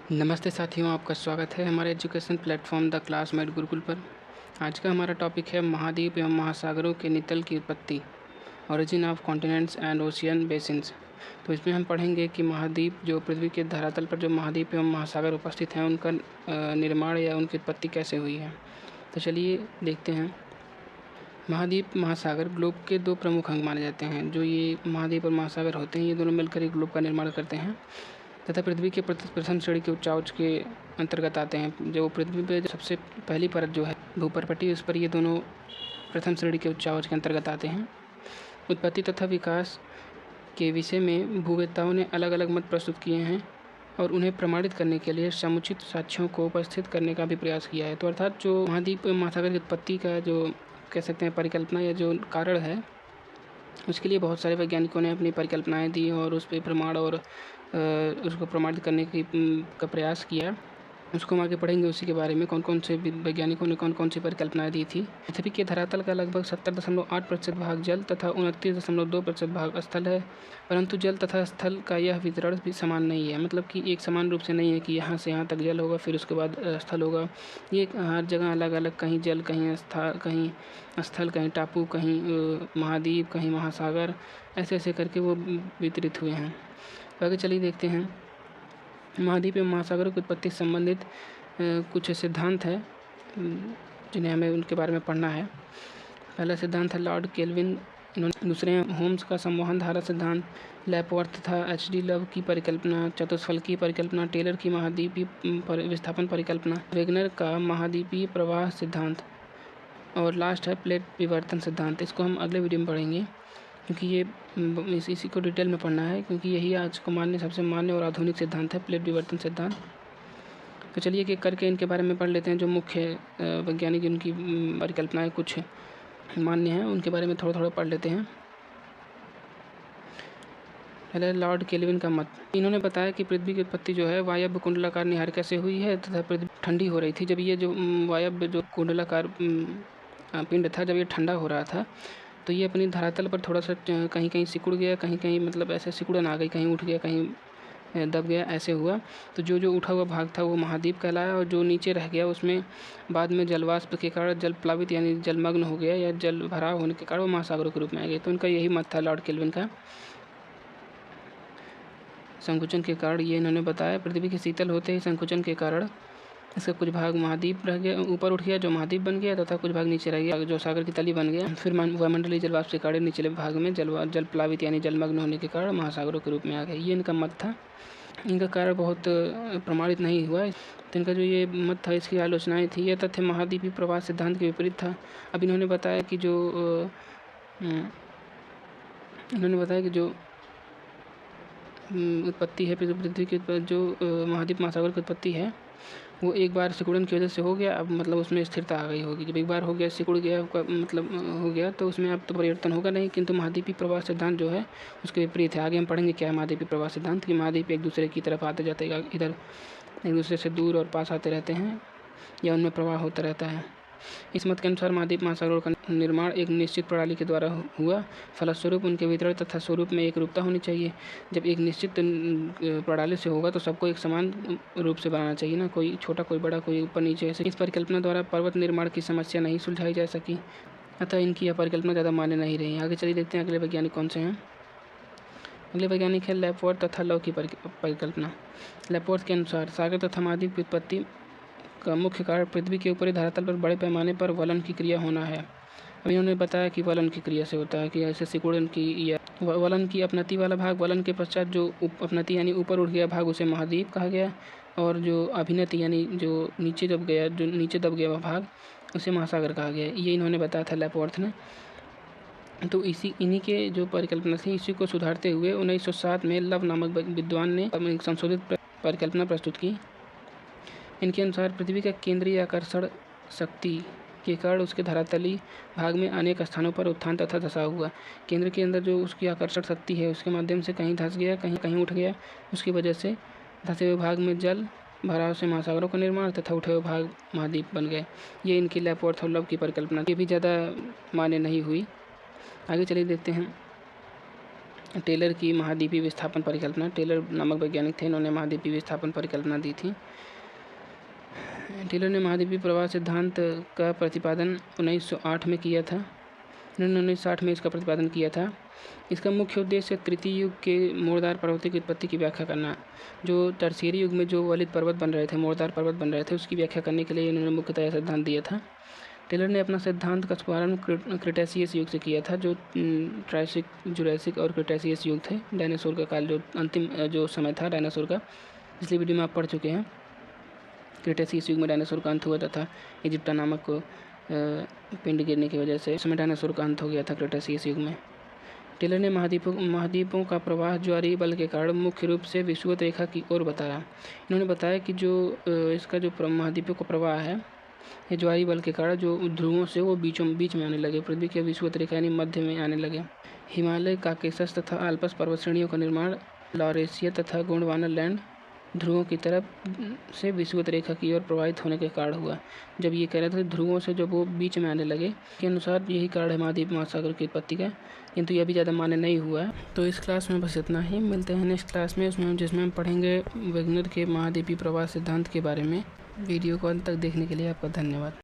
नमस्ते साथियों, आपका स्वागत है हमारे education platform the classmate Gurukul पर। आज का हमारा टॉपिक है महाद्वीप एवं महासागरों के नितल की उत्पत्ति, origin of continents and ocean basins. तो इसमें हम पढ़ेंगे कि महाद्वीप, जो पृथ्वी के धरातल पर जो महाद्वीप एवं महासागर उपस्थित हैं, उनका निर्माण या उनकी उत्पत्ति कैसे हुई है। तो चलिए देखते हैं। महाद्वीप महासागर ग्लोब के दो प्रमुख अंग माने जाते हैं। जो ये महाद्वीप और महासागर होते हैं, ये दोनों मिलकर एक ग्लोब का निर्माण करते हैं तथा पृथ्वी के प्रथम श्रेणी के उच्चाउच के अंतर्गत आते हैं। जो पृथ्वी पे सबसे पहली परत जो है भूपर्पटी, उस पर ये दोनों प्रथम श्रेणी के उच्चाउच के अंतर्गत आते हैं। उत्पत्ति तथा विकास के विषय में भूवेत्ताओं ने अलग अलग मत प्रस्तुत किए हैं और उन्हें प्रमाणित करने के लिए समुचित साक्ष्यों को उपस्थित करने का भी प्रयास किया है। तो अर्थात जो महाद्वीप महासागर की उत्पत्ति का जो कह सकते हैं परिकल्पना या जो कारण है, उसके लिए बहुत सारे वैज्ञानिकों ने अपनी परिकल्पनाएं दी और उस पर प्रमाण और उसको प्रमाणित करने का प्रयास किया। उसको हम आगे पढ़ेंगे, उसी के बारे में कौन कौन से वैज्ञानिकों ने कौन कौन सी परिकल्पनाएं दी थी। पृथ्वी के धरातल का लगभग 70.8% भाग जल तथा 29.2% भाग स्थल है, परंतु जल तथा स्थल का यह वितरण भी समान नहीं है। मतलब कि एक समान रूप से नहीं है कि यहाँ से यहाँ तक जल होगा फिर उसके बाद स्थल होगा। ये हर जगह अलग अलग, कहीं जल, कहीं स्थल, कहीं टापू, कहीं महाद्वीप, कहीं महासागर, ऐसे ऐसे करके वो वितरित हुए हैं। तो आगे चलिए देखते हैं। महाद्वीप एवं महासागरों की उत्पत्ति से संबंधित कुछ सिद्धांत है जिन्हें हमें उनके बारे में पढ़ना है। पहला सिद्धांत है लॉर्ड केल्विन, दूसरे हैं होम्स का संवहन धारा सिद्धांत, लैपवर्थ तथा एच.डी. लव की परिकल्पना, चतुष्फलकीय परिकल्पना, टेलर की महाद्वीपीय विस्थापन परिकल्पना, वेगनर का महाद्वीपीय प्रवाह सिद्धांत और लास्ट है प्लेट विवर्तन सिद्धांत। इसको हम अगले वीडियो में पढ़ेंगे क्योंकि ये इसी को डिटेल में पढ़ना है, क्योंकि यही आज को सबसे मान्य और आधुनिक सिद्धांत है, प्लेट विवर्तन सिद्धांत। तो चलिए कि करके इनके बारे में पढ़ लेते हैं। जो मुख्य वैज्ञानिक उनकी परिकल्पनाएं कुछ मान्य हैं, उनके बारे में थोड़ा थोड़ा पढ़ लेते हैं। पहले लॉर्ड केल्विन का मत। इन्होंने बताया कि पृथ्वी की उत्पत्ति जो है वायव्य कुंडलाकार निहारिका से हुई है तथा पृथ्वी ठंडी हो रही थी। जब ये जो वायव्य जो कुंडलाकार पिंड था, जब ये ठंडा हो रहा था तो ये अपनी धरातल पर थोड़ा सा कहीं कहीं सिकुड़ गया, कहीं कहीं मतलब ऐसे सिकुड़न आ गई, कहीं उठ गया, कहीं दब गया, ऐसे हुआ। तो जो जो उठा हुआ भाग था वो महाद्वीप कहलाया और जो नीचे रह गया उसमें बाद में जलवाष्प के कारण जल प्लावित यानी जलमग्न हो गया या जल भराव होने के कारण वो महासागरों के रूप में आ गए। तो उनका यही मत था लॉर्ड केल्विन का। संकुचन के कारण ये इन्होंने बताया, पृथ्वी के शीतल होते ही संकुचन के कारण इसका कुछ भाग महाद्वीप रह गया, ऊपर उठ गया जो महाद्वीप बन गया, तथा कुछ भाग नीचे रह गया जो सागर की तली बन गया। फिर वायुमंडलीय जलवाष्प के कारण निचले भाग में जल प्लावित यानी जलमग्न होने के कारण महासागरों के रूप में आ गया। ये इनका मत था। इनका कारण बहुत प्रमाणित नहीं हुआ। तो इनका जो ये मत था, इसकी आलोचनाएं थी। यह तथ्य महाद्वीपीय प्रवाह सिद्धांत के विपरीत था। अब इन्होंने बताया कि जो उत्पत्ति है पृथ्वी की, जो महाद्वीप महासागर की उत्पत्ति है वो एक बार सिकुड़न की वजह से हो गया। अब मतलब उसमें स्थिरता आ गई होगी। जब एक बार हो गया, सिकुड़ गया, मतलब हो गया, तो उसमें अब तो परिवर्तन होगा नहीं। किंतु महाद्वीपीय प्रवाह सिद्धांत जो है उसके विपरीत है। आगे हम पढ़ेंगे क्या है महाद्वीपीय प्रवाह सिद्धांत, कि महाद्वीप एक दूसरे की तरफ आते जाते इधर एक दूसरे से दूर और पास आते रहते हैं या उनमें प्रवाह होता रहता है। इस मत के अनुसार महाद्वीप महासागरों का निर्माण एक निश्चित प्रणाली के द्वारा हुआ, फलस्वरूप उनके वितरण तथा स्वरूप में एक रूपता होनी चाहिए। जब एक निश्चित प्रणाली से होगा तो सबको एक समान रूप से बनाना चाहिए ना, कोई छोटा कोई बड़ा, कोई ऊपर नीचे ऐसे। इस परिकल्पना द्वारा पर्वत निर्माण की समस्या नहीं सुलझाई जा सकी, अतः इनकी यह परिकल्पना ज़्यादा मान्य नहीं रही। आगे चलिए देखते हैं अगले वैज्ञानिक कौन से हैं। अगले वैज्ञानिक है लैपवर्थ तथा लव की परिकल्पना। लैपवर्थ के अनुसार सागर तथा महाद्वीप की उत्पत्ति का मुख्य कारण पृथ्वी के ऊपरी धरातल पर बड़े पैमाने पर वलन की क्रिया होना है। अभी उन्होंने बताया कि वलन की क्रिया से होता है कि ऐसे सिकुड़न की या वलन की अपनति वाला भाग, वलन के पश्चात जो अपनति यानी ऊपर उठ गया भाग उसे महाद्वीप कहा गया, और जो अभिनति यानी जो नीचे दब गया वह भाग उसे महासागर कहा गया। ये इन्होंने बताया था लैपवर्थ ने। तो इन्हीं के जो परिकल्पना थी, इसी को सुधारते हुए 1907 में लव नामक विद्वान ने एक संशोधित परिकल्पना प्रस्तुत की। इनके अनुसार पृथ्वी का केंद्रीय आकर्षण शक्ति के कारण उसके धरातली भाग में अनेक स्थानों पर उत्थान तथा धसाव हुआ। केंद्र के अंदर जो उसकी आकर्षण शक्ति है उसके माध्यम से कहीं धस गया, कहीं कहीं उठ गया। उसकी वजह से धसे हुए भाग में जल भराव से महासागरों का निर्माण तथा उठे हुए भाग महाद्वीप बन गए। ये इनकी लैपवर्थ और लव की परिकल्पना, ये भी ज़्यादा मान्य नहीं हुई। आगे चलिए देखते हैं। टेलर की महाद्वीपीय विस्थापन परिकल्पना। टेलर नामक वैज्ञानिक थे, इन्होंने महाद्वीपीय विस्थापन परिकल्पना दी थी। टेलर ने महाद्वीपीय प्रवाह सिद्धांत का प्रतिपादन 1908 में किया था। इन्होंने 1960 में इसका प्रतिपादन किया था। इसका मुख्य उद्देश्य तृतीय युग के मोड़दार पर्वतों की उत्पत्ति की व्याख्या करना। जो टर्शियरी युग में जो वलित पर्वत बन रहे थे, मोड़दार पर्वत बन रहे थे, उसकी व्याख्या करने के लिए इन्होंने मुख्यतः यह सिद्धांत दिया था। टेलर ने अपना सिद्धांत का शुभारंभ क्रिटेशियस युग से किया था, जो ट्रायसिक, जुरैसिक और क्रिटेशियस युग थे। डायनासोर का काल, जो अंतिम जो समय था डायनासोर का, पिछली वीडियो में आप पढ़ चुके हैं। क्रिटेशियस युग में डायनासोर का अंत हुआ था। इजिप्टा नामक पिंड गिरने की वजह से उस समय डायनासोर का अंत हो गया था क्रिटेशियस युग में। टेलर ने महाद्वीपों का प्रवाह ज्वारीय बल के कारण मुख्य रूप से विषुवत रेखा की ओर बताया। इन्होंने बताया कि जो इसका जो महाद्वीपों का प्रवाह है, ये ज्वारीय बल के कारण जो ध्रुवों से वो बीच में आने लगे, पृथ्वी के विषुवत रेखा यानी मध्य में आने लगे। हिमालय, काकेशस तथा आल्पस पर्वत श्रेणियों का निर्माण लॉरेशिया तथा गोंडवाना लैंड ध्रुवों की तरफ से विषुवत रेखा की ओर प्रवाहित होने के कारण हुआ। जब ये कह रहे थे ध्रुवों से जब वो बीच में आने लगे, के अनुसार यही कारण है महाद्वीप महासागर की उत्पत्ति का, किंतु यह भी ज़्यादा मान्य नहीं हुआ है। तो इस क्लास में बस इतना ही। मिलते हैं नेक्स्ट क्लास में, जिसमें हम पढ़ेंगे वेगनर के महाद्वीपीय प्रवाह सिद्धांत के बारे में। वीडियो को अंत तक देखने के लिए आपका धन्यवाद।